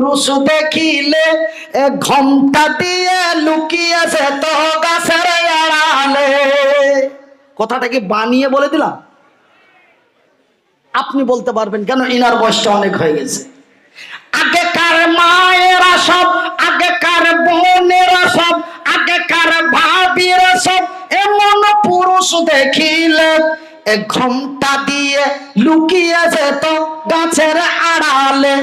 পুরুষ দেখিলে ঘোমটা দিয়ে লুকিয়েছে তো গাছের আড়ালে। কথাটা কি বানিয়ে বলে দিলাম? আপনি বলতে পারবেন কেন, ইনার বয়সটা অনেক হয়ে গেছে। আগেকার মায়েরা সব, আগেকার বোনেরা সব, আগেকার ভাবিরা সব এমন পুরুষ দেখিলে ঘোমটা দিয়ে লুকিয়ে যেত গাছের আড়ালে,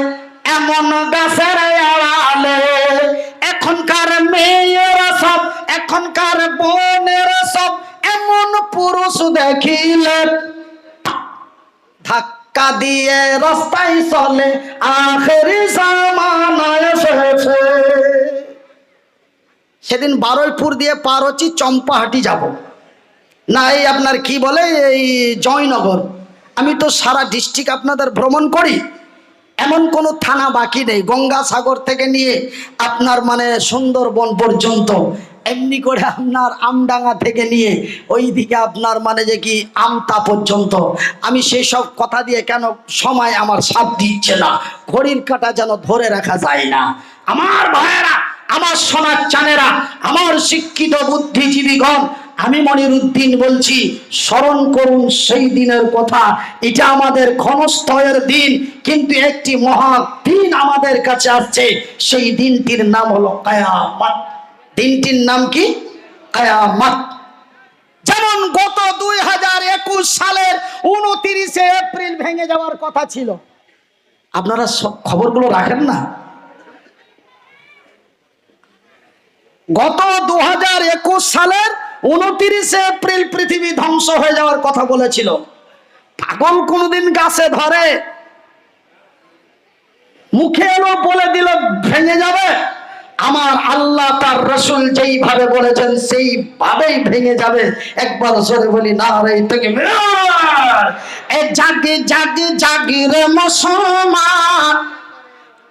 এমন গাছের আড়ালে। এখনকার মেয়েরা সব, এখনকার বোনেরা সব এমন পুরুষ দেখিলে ধাক্কা দিয়ে রাস্তায় চলে, আখেরি জামানায় এসেছে। সেদিন বারুইপুর দিয়ে পার হচ্ছি, চম্পাহাটি যাব না এই আপনার কি বলে এই জয়নগর। আমি তো সারা ডিস্ট্রিক্ট আপনাদের ভ্রমণ করি, এমন কোনো থানা বাকি নেই। গঙ্গাসাগর থেকে নিয়ে আপনার মানে সুন্দরবন পর্যন্ত, এমনি করে আপনার আমডাঙ্গা থেকে নিয়ে ওইদিকে আপনার মানে যে কি আমতা পর্যন্ত। আমি সেই সব কথা দিয়ে কেন, সময় আমার সাথ দিচ্ছে না, ঘড়ির কাঁটা যেন ধরে রাখা যায় না। আমার ভাইয়েরা, আমার সোনার চানেরা, আমার শিক্ষিত বুদ্ধিজীবীগণ, আমি মনিরুদ্দিন বলছি, স্মরণ করুন সেই দিনের কথা। এটা আমাদের ক্ষণস্থয়ের দিন, কিন্তু একটি মহা দিন আমাদের কাছে আসছে। সেই দিনটির নাম হলো কিয়ামত। দিনটির নাম কি? কিয়ামত। যেমন গত 2021 সালের 29শে এপ্রিল ভেঙে যাওয়ার কথা ছিল। আপনারা খবরগুলো রাখেন না? গত 2021 সালের 29শে এপ্রিল পৃথিবী ধ্বংস হয়ে যাওয়ার কথা বলেছিল। পাগল কোনদিন গাছে ধরে? মুখে এলো বলে দিল ভেঙে যাবে? আমার আল্লাহ তার রাসূল যেইভাবে বলেছেন সেইভাবেই ভেঙে যাবে। একবার জোরে বলি না রে থেকে এ জাগি জাগি জাগি রে মুসলমান,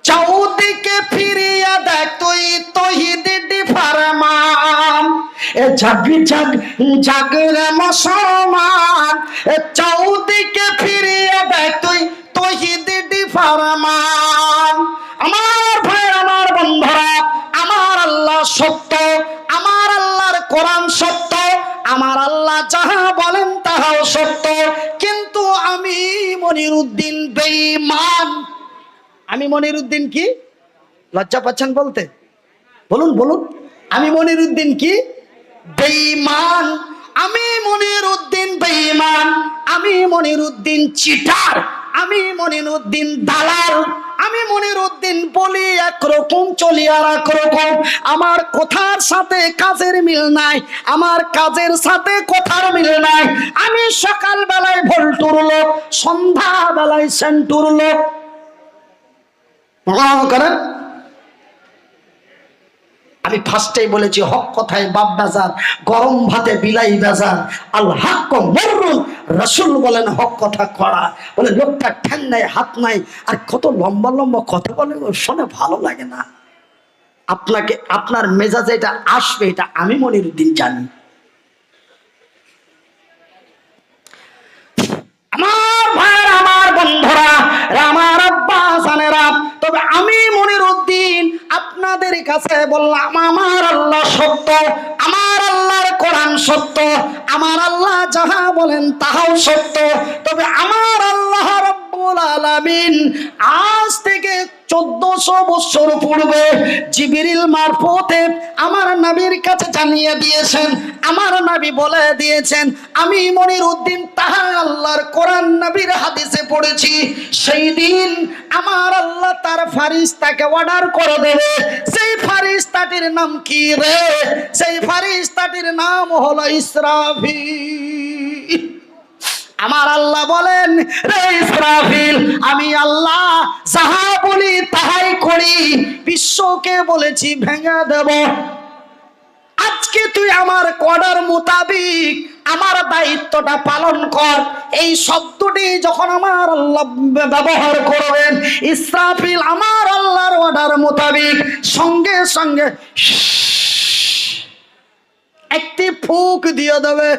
চৌদিকে ফিরিয়া দেখ তুই তৌহিদি ফরমান। এ জাগি জাগ জাগি রে মুসলমান, এ চৌদিকে ফিরিয়া দেখ তুই তৌহিদি ফরমান। আমার ভাই, আমার বন্ধুরা, আমার আল্লাহ সত্য, আমার আল্লাহর কোরআন সত্য, আমার আল্লাহ যাহা বলেন তাহাও সত্য, কিন্তু আমি মনিরুদ্দিন বেঈমান। আমি মনিরুদ্দিন কি? লজ্জা পাচ্ছেন বলতে? বলুন বলুন, আমি মনিরুদ্দিন কি? বেঈমান। আমি মনিরুদ্দিন বেঈমান, আমি মনিরুদ্দিন চিটার, আমি মনিরুদ্দিন দালাল, আমি মনিরুদ্দিন বলি একরকম চলি আর একরকম। আমার কথার সাথে কাজের মিল নাই, আমার কাজের সাথে কথার মিল নাই। আমি সকাল বেলায় ভোল্টুর লোক, সন্ধ্যা বেলায় সেন্টুর লোক। করেন। আমি ফার্স্টেই বলেছি, হক কথায় বাপ বাজার, গরম ভাতে বিলাই বাজার। আল হক মররুন, রাসূল বলেন হক কথা করা। বলে লোকটা ঠ্যাং নাই, হাত নাই, আর কত লম্বা লম্বা কথা বলে, শুনে ভালো লাগে না। আপনাকে আপনার মেজাজে এটা আসবে, এটা আমি মনিরুদ্দিন জানি। আমার ভাইরা, আমার বন্ধুরা, আমার আব্বা জানেরা, তবে আমি মনিরুদ্দিন আপনাদের কাছে বললাম, আমার আল্লাহ সত্য, আমার আল্লাহর কোরআন সত্য, আমার আল্লাহ যাহা বলেন তাহাও সত্য। তবে আমার আল্লাহ রাব্বুল আলামিন আজ থেকে 1400 বছর পূর্বে জিবরিল মারফতে আমার নবীর কাছে জানিয়ে দিয়েছেন, আমার নবী বলে দিয়েছেন, আমি মনিরুদ্দিন তাহা আল্লাহর কোরআন নবীর হাদিসে পড়েছি। সেই দিন আমার আল্লাহ তার ফারিস্তাকে অর্ডার করে দেবে। সেই ফারিস্তাটির নাম কি রে? সেই ফারিস্তাটির নাম হলো ইসরাফিল। আমার আল্লাহ বলেন, রে ইসরাফিল, আমি আল্লাহ যাহা বলি তাহাই করি, বিশ্বকে বলেছি ভেঙে দেব। আজকে তুই আমার অর্ডার মোতাবিক আমার দায়িত্বটা পালন কর। এই শব্দটি যখন আমার আল্লাহ ব্যবহার করবেন, ইসরাফিল আমার আল্লাহর অর্ডার মোতাবিক সঙ্গে সঙ্গে একটি ফুঁক দিয়ে দেবে।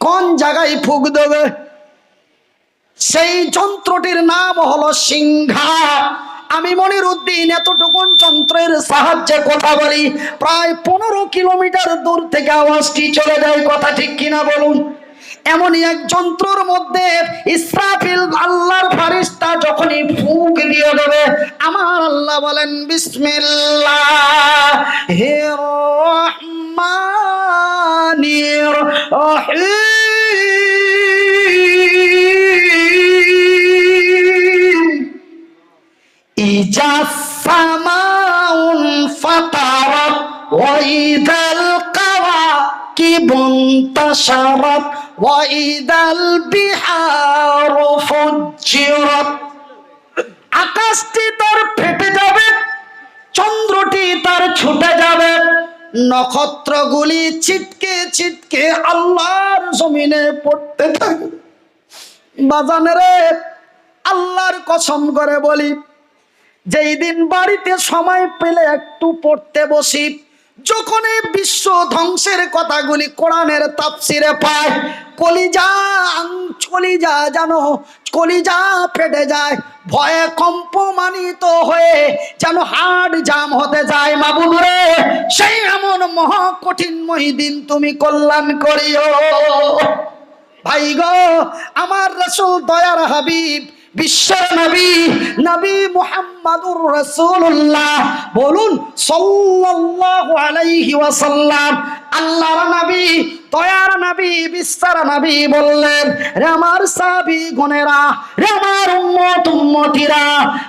কোন জায়গায় ফুঁক দেবে? সেই যন্ত্রটির নাম হলো সিংহা। আমি মনির উদ্দিন এতটুকুন যন্ত্রের সাহায্যে কথা বলি, প্রায় 15 কিলোমিটার দূর থেকে আওয়াজটি চলে যায়। কথা ঠিক কিনা বলুন? এমনই এক যন্ত্রের মধ্যে ইসরাফিল আল্লাহর ফেরেশতা যখনই ফুঁক দিয়ে দেবে, আমার আল্লাহ বলেন বিসমিল্লাহির রহমানির রহিম। ইজা সামাউন ফাতারাত ওয়া ইদাল কাওয়াকিবুন তাশারাত ওয়া ইদাল বিহারু ফুজ্জিরাত। আকাশটি তার ফেটে যাবে, চন্দ্রটি তার ছুটে যাবে, নক্ষত্রগুলি ছিটকে ছিটকে আল্লাহর জমিনে পড়তে থাকবে। বাজানেরে, আল্লাহর কসম করে বলি, যেই দিন বাড়িতে সময় পেলে একটু পড়তে বসি, যখন এই বিশ্ব ধ্বংসের কথাগুলি কোরআনের তাফসিরে পায়, কলিজা জানো, কলিজা ফেটে যায়, ভয়ে কম্পমানিত হয়ে যেন হার্ট জাম হতে যায়। মাবুদরে, সেই এমন মহা কঠিনময় দিন তুমি কল্যাণ করিও। ভাই গো, আমার রাসূল দয়ার হাবিব বিশ্বের নবী, নবী মুহাম্মাদুর রাসূলুল্লাহ বলুন সাল্লাল্লাহু আলাইহি ওয়াসাল্লাম, আল্লাহর নবী, দয়ার নবী, বিশ্বের নবী বললেন, রে আমার সাহাবী গণেরা, রে আমার উম্মত উম্মতিরা,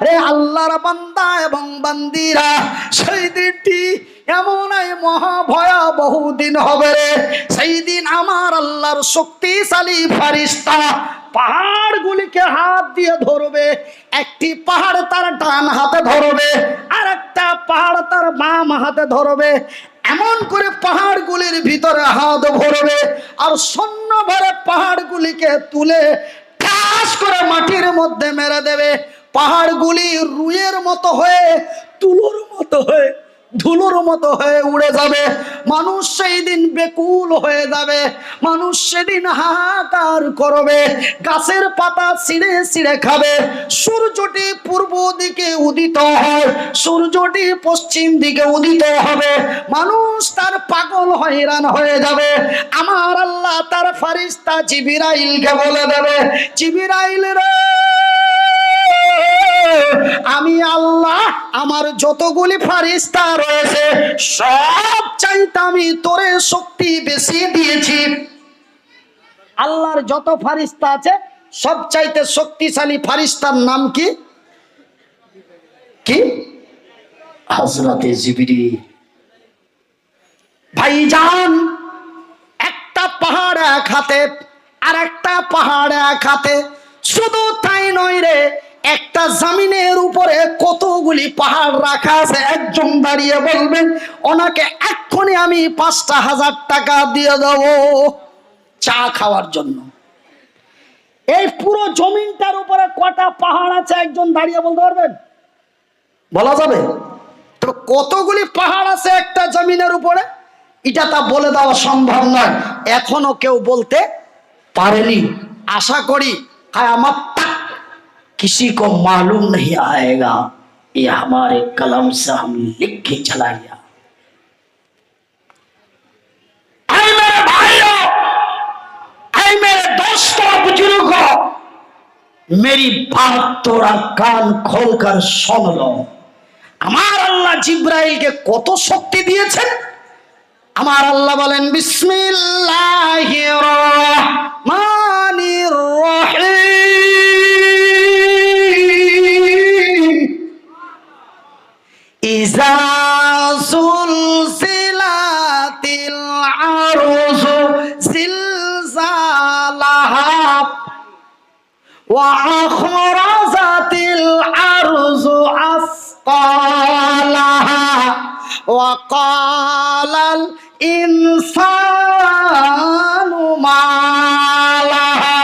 রে আল্লাহর বান্দা এবং বান্দিরা, সেই দিনটি এমন এক মহা ভয়াবহ দিন হবে রে। সেই দিন আমার আল্লাহর শক্তিশালী ফেরেশতা পাহাড়গুলিকে হাত দিয়ে ধরবে। একটি পাহাড় তার ডান হাতে ধরবে, আর একটা পাহাড় তার বাম হাতে ধরবে। এমন করে পাহাড়গুলির ভিতরে হাত ভরবে, আর শূন্য ভরে পাহাড়গুলিকে তুলে ঠাস করে মাটির মধ্যে মেরে দেবে। পাহাড়গুলি রুইয়ের মতো হয়ে, তুলোর মতো হয়ে, ধুলোর মতো হয়ে উড়ে যাবে। মানুষ সেই দিন বেকুল হয়ে যাবে, মানুষ সেদিন হাহাকার করবে, গাছের পাতা ছিঁড়ে ছিঁড়ে খাবে। সূর্যটি পূর্ব দিকে উদিত হয়, সূর্যটি পশ্চিম দিকে উদিত হবে, মানুষ তার পাগল হয়রান হয়ে যাবে। আমার আল্লাহ তার ফেরেশতা জিবরাইলকে বলে দেবে, জিবরাইল রে, আমি আল্লাহ আমার যতগুলি ফেরেশতা রয়েছে সব চাইতে আমি তোরে শক্তি বেশি দিয়েছি। আল্লাহর যত ফেরেশতা আছে সব চাইতে শক্তিশালী ফেরেশতার নাম কি? কি? হযরতে জিবরিল। ভাইজান, একটা পাহাড় এক হাতে, আর একটা পাহাড় এক হাতে। শুধু তাই নয় রে, একটা জমিনের উপরে কতগুলি পাহাড় রাখা আছে। একজন দাঁড়িয়ে বলবেন, ওনাকে এক্ষুনি আমি 5,000 টাকা দিয়ে দেবো চা খাওয়ার জন্য। এই পুরো জমিনটার উপরে কটা পাহাড় আছে একজন দাঁড়িয়ে বলতে পারবেন? বলা যাবে? তো কতগুলি পাহাড় আছে একটা জমিনের উপরে, এটা তা বলে দেওয়া সম্ভব নয়। এখনো কেউ বলতে পারেনি। আশা করি কিয়ামত তক किसी को मालूम नहीं आएगा, ये हमारे कलम से हम लिख के चला गया। ऐ मेरे भाइयों, ऐ मेरे दोस्तों, बुजुर्गों, मेरी बात थोड़ा कान खोलकर सुन लो। আমার আল্লাহ জিবরাইলকে কত শক্তি দিয়েছেন। আমার আল্লাহ বলেন বিসমিল্লাহির রহমানির রহিম। ইযা সুলসিলাতিল আরযু জিলজালাহা ওয়া আখরাজাতিল আরযু আসকালাহা ওয়া ক্বালাল ইনসানু মা লাহা।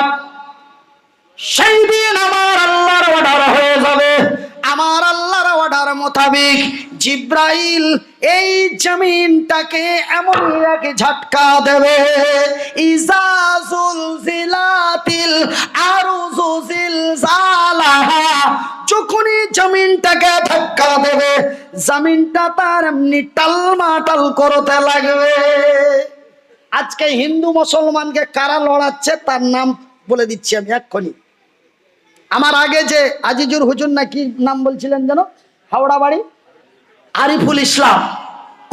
সেই দিন আমার আল্লাহর অর্ডার হয়ে যাবে। আমার আল্লাহর অর্ডার মোতাবেক জিব্রাইল এই জমিনটাকে এমন এক ঝটকা দেবে। ইযা যুলজিলাতিল আরযু জিলজালাহা, যখনই জমিনটাকে জমিনটা তার এমনি টালমাটাল করতে লাগবে। আজকে হিন্দু মুসলমানকে কারা লড়াচ্ছে তার নাম বলে দিচ্ছি আমি এক্ষুনি। আমার আগে যে আজিজুর হুজুর না কি নাম বলছিলেন যেন, হাওড়া বাড়ি, আরিফুল ইসলাম,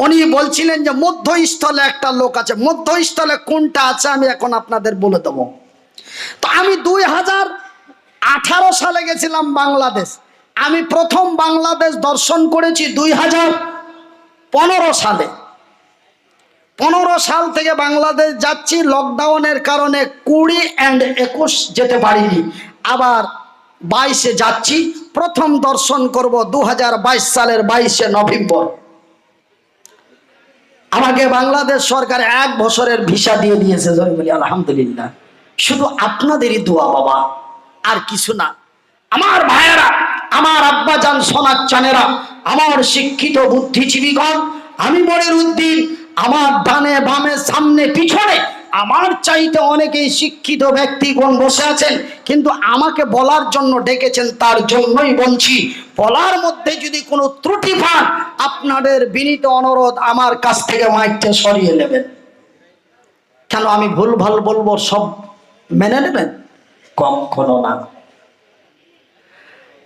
উনি বলছিলেন যে মধ্যস্থলে একটা লোক আছে। মধ্যস্থলে কোনটা আছে আমি এখন আপনাদের বলে দেবো। তো আমি 2018 সালে গেছিলাম বাংলাদেশ। আমি প্রথম বাংলাদেশ দর্শন করেছি 2015 সালে। 15 সাল থেকে বাংলাদেশ যাচ্ছি, লকডাউনের কারণে 20 and 21 যেতে পারিনি। আবার 22-এ যাচ্ছি, প্রথম দর্শন করব 2022 সালের 22শে নভেম্বর। আমাকে বাংলাদেশ সরকার 1 বছরের ভিসা দিয়ে দিয়েছে, জয় বলি আলহামদুলিল্লাহ। শুধু আপনাদেরই দোয়া বাবা, আর কিছু না। আমার ভাইয়েরা, আমার আব্বাজান, সোনার চানেরা, আমার শিক্ষিত বুদ্ধিজীবীগণ, আমি মনিরউদ্দিন, আমার ডানে বামে সামনে পিছনে আমার চাইতে অনেকেই শিক্ষিত ব্যক্তিগণ বসে আছেন, কিন্তু আমাকে বলার জন্য ডেকেছেন, তার জন্যই বলছি। বলার মধ্যে যদি কোনো ত্রুটি পান, আপনাদের বিনীত অনুরোধ আমার কাছ থেকে মাইকটা সরিয়ে নেবেন। কেন আমি ভুল ভাল বলবো, সব মেনে নেবেন? কখনো না।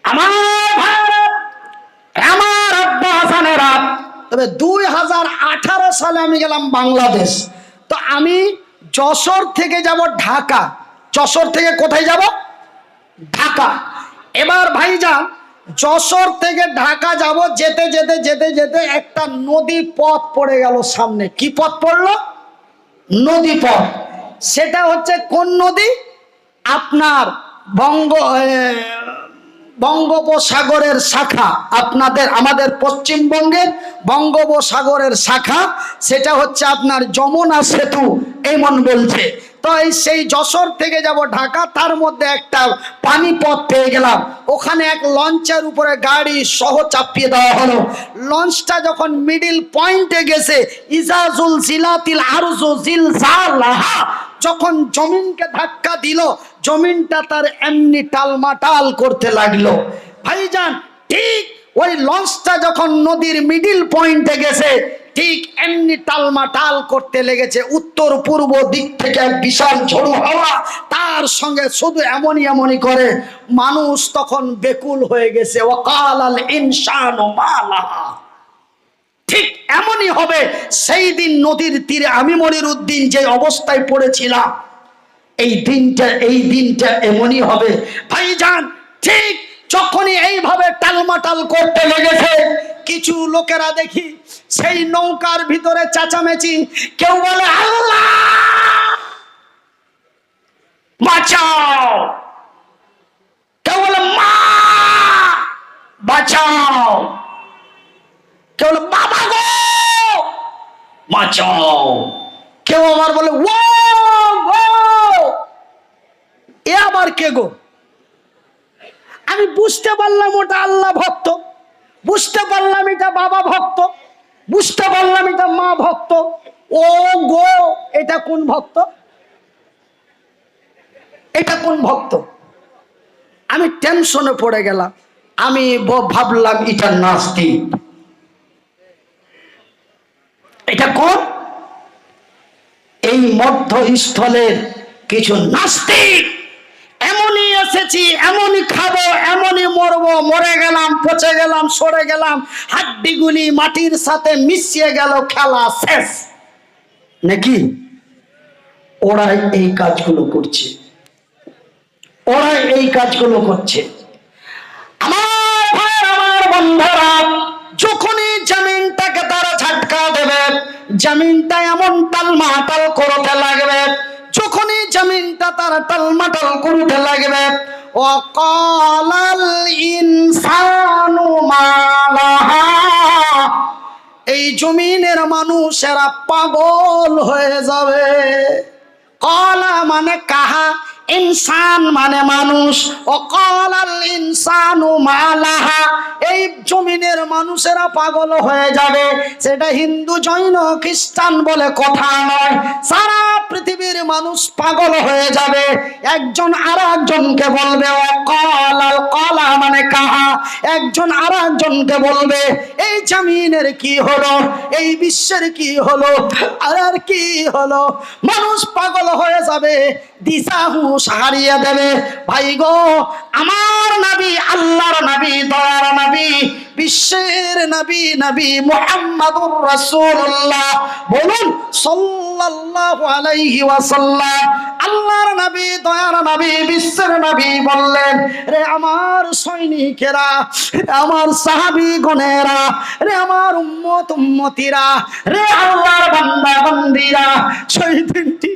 আমার ভাইরা, আমার আব্বা জানেরা, তবে 2018 সালে আমি গেলাম বাংলাদেশ। তো আমি যশোর থেকে যাব ঢাকা। যশোর থেকে কোথায় যাব? ঢাকা। এবার ভাইজান, যশোর থেকে ঢাকা যাব, যেতে যেতে যেতে যেতে একটা নদী পথ পড়ে গেল সামনে। কি পথ পড়লো? নদী পথ। সেটা হচ্ছে কোন নদী? আপনার বঙ্গোপসাগরের শাখা, আপনাদের আমাদের পশ্চিমবঙ্গের বঙ্গোপসাগরের শাখা, সেটা হচ্ছে আপনার যমুনা সেতু, এমন বলছে। তো সেই যশোর থেকে যাব ঢাকা, তার মধ্যে একটা পানি পথ পেয়ে গেলাম। ওখানে এক লঞ্চের উপরে গাড়ি সহ চাপিয়ে দেওয়া হলো। লঞ্চটা যখন মিডিল পয়েন্টে গেছে, ইজাজুল জিলাতিল আরজু জিলজালাহা, যখন জমিনকে ধাক্কা দিল, জমিনটা তার এমনি টালমাটাল করতে লাগলো। ভাইজান, ঠিক ওই লঞ্চটা যখন নদীর মিডিল পয়েন্টে গেছে, ঠিক এমনি টালমাটাল করতে লেগেছে। উত্তর পূর্ব দিক থেকে এক বিশাল ঝোড়ো হাওয়া, তার সঙ্গে শুধু এমনই এমনই করে। মানুষ তখন বেকুল হয়ে গেছে। ওয়াকালাল ইনসানু মা লাহা। ঠিক এমনই হবে সেই দিন নদীর তীরে আমি মনিরউদ্দিন যে অবস্থায় পড়েছিলাম, এই দিনটা এমনই হবে ভাইজান। ঠিক যখনই এইভাবে টালমাটাল করতে লেগেছে, কিছু লোকেরা দেখি সেই নৌকার ভিতরে চেঁচামেচি, কেউ বলে আল্লাহ বাঁচাও, কেউ বলে মা বাঁচাও, কেউ বলে বাবা গো বাঁচাও, কেউ আবার বলে ও গো, এ আবার কে গো? আমি বুঝতে পারলাম ওটা আল্লাহ ভক্ত, বুঝতে পারলাম এটা বাবা ভক্ত, বুঝতে পারলাম এটা মা ভক্ত। ও গো, এটা কোন ভক্ত? এটা কোন ভক্ত? আমি টেনশনে পড়ে গেলাম। আমি ভাবলাম এটা নাস্তিক। এটা কোন? এই মধ্যস্থলের কিছু নাস্তিক। এমনই এসেছি, এমনই খাবো, এমনই মরবো, মরে গেলাম, পচে গেলাম, সরে গেলাম, হাড্ডিগুলি মাটির সাথে মিশিয়ে গেল, খেলা শেষ নাকি? ওরাই এই কাজগুলো করছে, ওরাই এই কাজগুলো করছে। আমার ভাই, আমার বন্ধুরা, যখনই জমিনটাকে তারা ঝাটকা দেবে, জমিনটা এমন টালমাটাল করতে লাগবে। যখনই জমিনটা তারা টালমাটাল করতে লাগবে, ওয়াকালাল ইনসানু মা লাহা, এই জমিনের মানুষেরা পাগল হয়ে যাবে। কলা মানে কাহা, ইনসান মানে মানুষ। ওয়াকালাল ইনসানু মালাহা, এই জমিনের মানুষেরা পাগল হয়ে যাবে। সেটা হিন্দু, জৈন, খ্রিস্টান বলে কথা নয়, সারা পৃথিবীর মানুষ পাগল হয়ে যাবে। একজন আর একজনকে বলবে ওয়াকালাল, কালা মানে কাহা, একজন আর একজনকে বলবে এই জমিনের কি হলো, এই বিশ্বের কি হলো, আর কি হলো। মানুষ পাগল হয়ে যাবে, দিশা হুঁশ হারিয়ে দেবে। ভাই গো, আমার নবী, আল্লাহর নবী, দয়ার নবী, বিশ্বের নবী, নবী মুহাম্মাদুর রাসূলুল্লাহ, বলুন সাল্লাল্লাহু আলাইহি ওয়াসাল্লাম। আল্লাহর নবী, দয়ার নবী, বিশ্বের নবী বললেন, রে আমার সৈনিকেরা, আমার সাহাবী গণেরা, রে আমার উম্মত উম্মতিরা, রে আল্লাহর বান্দা বান্দীরা, সেই দিনটি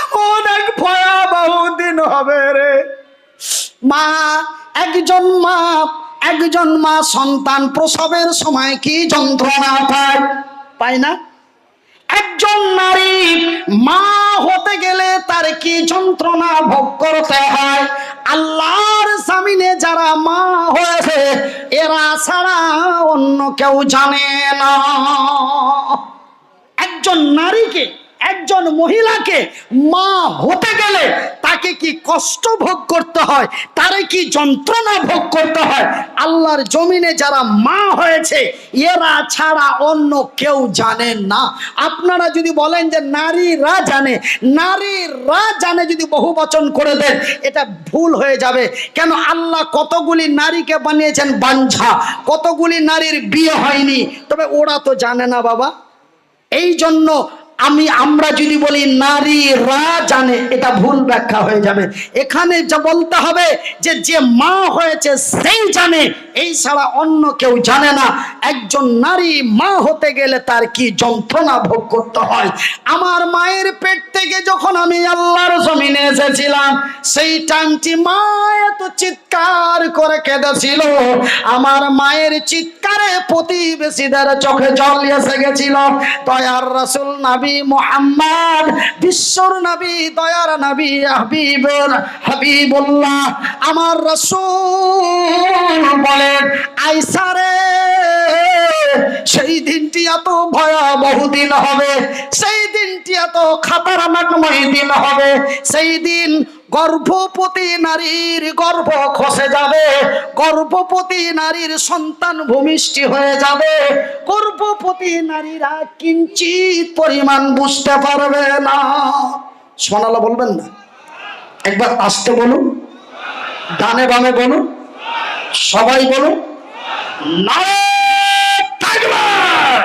এমন এক ভয়াবহ দিন হবে রে। একজন মা সন্তান প্রসবের সময় কি যন্ত্রণা পায় না? একজন নারী মা হতে গেলে তার কি যন্ত্রণা ভোগ করতে হয়। আল্লাহর জমিনে যারা মা হয়েছে এরা ছাড়া অন্য কেউ জানে না। একজন নারীকে, একজন মহিলাকে মা হতে গেলে তাকে কি কষ্ট ভোগ করতে হয়, তারে কি যন্ত্রণা ভোগ করতে হয়, আল্লাহর জমিনে যারা মা হয়েছে এরা ছাড়া অন্য কেউ জানে না। আপনারা যদি বলেন যে নারীরা জানে, নারীরা জানে যদি বহু বচন করে দেন, এটা ভুল হয়ে যাবে। কেন? আল্লাহ কতগুলি নারীকে বানিয়েছেন বাঞ্ছা, কতগুলি নারীর বিয়ে হয়নি, তবে ওরা তো জানে না বাবা। এই জন্য আমরা যদি বলি নারীরা জানে, এটা ভুল ব্যাখ্যা হয়ে যাবে। এখানে যা বলতে হবে যে যে মা হয়েছে সেই জানে, এই ছাড়া অন্য কেউ জানে না। একজন নারী মা হতে গেলে তার কি যন্ত্রণা ভোগ করতে হয়। আমার মায়ের পেট থেকে যখন আমি আল্লাহর জমিনে এসেছিলাম, সেই টাইমটি মা এত চিৎকার করে কেঁদেছিল। আমার মায়ের চিৎকারে প্রতিবেশীদের চোখে জল এসে গেছিল। দয়ার রাসূল নবী মুহাম্মদ, বিশ্বর নবী, দয়ার নবী, হাবিবুল্লাহ, আমার রাসূল বলেন, আয়েশা রে, সেই দিনটি এত ভয়াবহ দিন হবে, সেই দিনটি এত খাতারনাকময় দিন হবে। সেই দিন গর্ভবতী নারীর গর্ভ খসে যাবে, গর্ভবতী নারীর সন্তান ভূমিষ্ঠ হয়ে যাবে, গর্ভবতী নারীরা কিঞ্চিত পরিমাণ বুঝতে পারবে না। সুবহানাল্লাহ বলবেন না? একবার আস্তে বলুন, ডানে বামে বলুন, সবাই বলুন নারায়ে তাকবীর।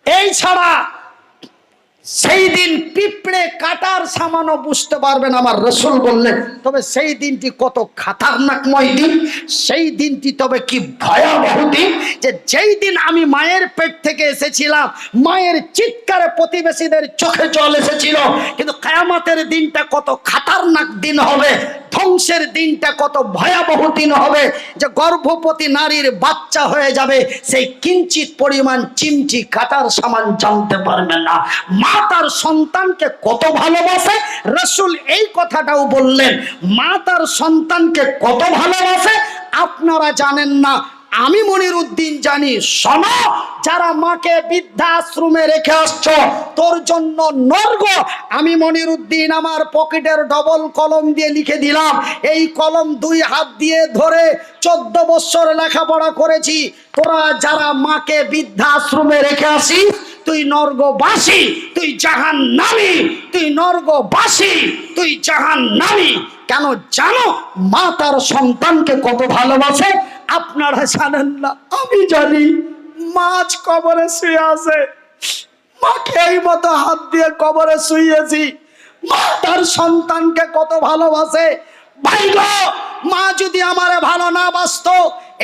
এই ছাড়া সেই দিন পিঁপড়ে কাটার সামানও বুঝতে পারবেন আমার রাসূল বললেন। তবে সেই দিনটি কত খাতারনাকময় দিন, সেই দিনটি তবে কি ভয়াবহ দিন, যে যেই দিন আমি মায়ের পেট থেকে এসেছিলাম, মায়ের চিৎকারে প্রতিবেশীদের চোখে জল এসেছিল। কিন্তু কিয়ামতের দিনটা কত খাতারনাক দিন হবে, ধ্বংসের দিনটা কত ভয়াবহ দিন হবে, যে গর্ভবতী নারীর বাচ্চা হয়ে যাবে, সেই কিঞ্চিত পরিমাণ চিমটি কাটার সামান জানতে পারবে না। মা তার সন্তানকে কত ভালোবাসে, রাসূল এই কথাটাও বললেন, মা তার সন্তানকে কত ভালোবাসে আপনারা জানেন না, আমি মনিরউদ্দিন জানি। শোনো, যারা মাকে বৃদ্ধাশ্রমে রেখে আসছো, তোর জন্য নরক। আমি মনিরউদ্দিন আমার পকেটের ডবল কলম দিয়ে লিখে দিলাম, এই কলম 2 হাত দিয়ে ধরে 14 বছর লেখাপড়া করেছি। তোরা যারা মাকে বৃদ্ধাশ্রমে রেখে আসিস, তুই নরকবাসী, তুই জাহান্নামী, তুই নরকবাসী, তুই জাহান্নামী। কেন জানো? মা তার সন্তানকে কত ভালোবাসে আপনারা জানেন না, আমি জানি। মাছ কবরে শুয়ে আছে, মাকে এই মতো হাত দিয়ে কবরে শুয়েছি, মা তার সন্তানকে কত ভালোবাসে। ভাই গো, মা যদি আমারে ভালো না বাসতো,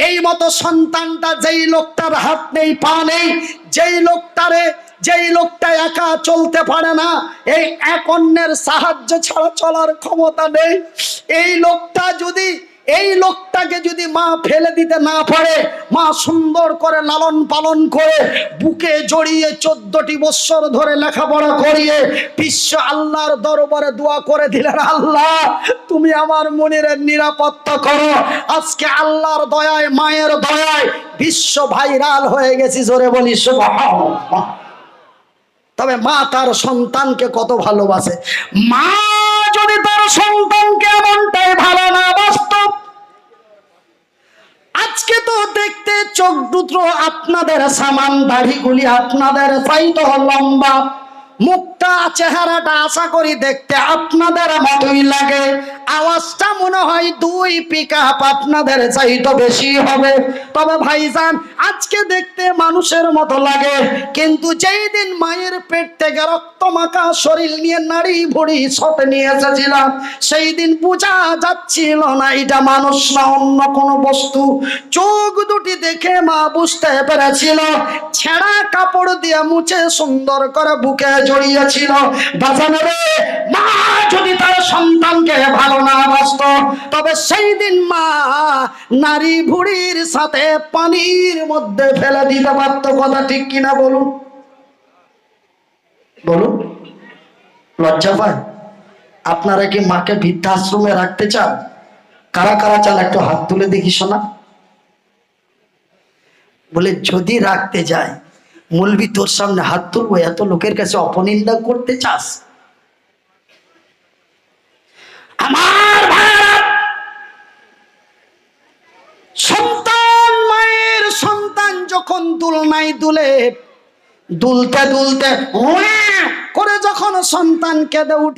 এই মতো সন্তানটা, যেই লোকটার হাত নেই পা নেই, যেই লোকটা একা চলতে পারে না, এই এক অন্যের সাহায্য ছাড়া চলার ক্ষমতা নেই, এই লোকটা যদি এই লোকটাকে যদি মা ফেলে দিতে না পারে, মা সুন্দর করে লালন পালন করে বুকে জড়িয়ে 14টি বছর ধরে লেখাপড়া করিয়ে বিশ্ব আল্লাহর দরবারে দোয়া করে দিলেন, আল্লাহ তুমি আমার মনিরের নিরাপত্তা করো। আজকে আল্লাহর দয়ায়, মায়ের দয়ায় বিশ্ব ভাইরাল হয়ে গেছি, জোরে বলি সুবহানাল্লাহ। তবে মা তার সন্তানকে কত ভালোবাসে। মা যদি তার সন্তানকে এমনটাই ভালো না বাসত, আজকে তো দেখতে চোখ দুটো আপনাদের সামান দাড়িগুলি আপনাদের চাইতো লম্বা, মুখটা চেহারাটা আশা করি দেখতে আপনাদের মতোই লাগে, আওয়াজটা মনে হয় 2 পিকআপ আপনাদের চাইতো বেশি হবে। তবে ভাইজান আজকে দেখতে মানুষের মতো লাগে, কিন্তু যেই দিন মায়ের পেট থেকে রক্ত মাখা শরীর নিয়ে নাড়ি ভুড়ি ছটে নিয়ে এসেছিলাম, সেই দিন বোঝা যাচ্ছিল না এটা মানুষ না অন্য কোনো বস্তু। চোখ দুটি দেখে মা বুঝতে পেরেছিল, ছেঁড়া কাপড় দিয়ে মুছে সুন্দর করে বুকে জড়িয়েছিল। বাজানোরে মা যদি তার সন্তানকে ভালো না বাসত, তবে সেই দিন মা নারী ভুড়ির সাথে পানির মধ্যে ফেলে দিতে পারত। কথা ঠিক কিনা বলুন, বলুন। লজ্জা পায়? আপনারা কি মাকে বৃদ্ধাশ্রমে রাখতে চান? কারা কারা চান একটু হাত তুলে দেখি শোনা। বলে যদি রাখতে যায়, মৌলবি তোর সামনে হাত তুলবো, এত লোকের কাছে অপনিন্দা করতে চাস? আমার ভাইরা, সন্তান, মায়ের সন্তান যখন দুলনায় দুলে, দুলতে দুলতে করে যখন সন্তান কেঁদে উঠে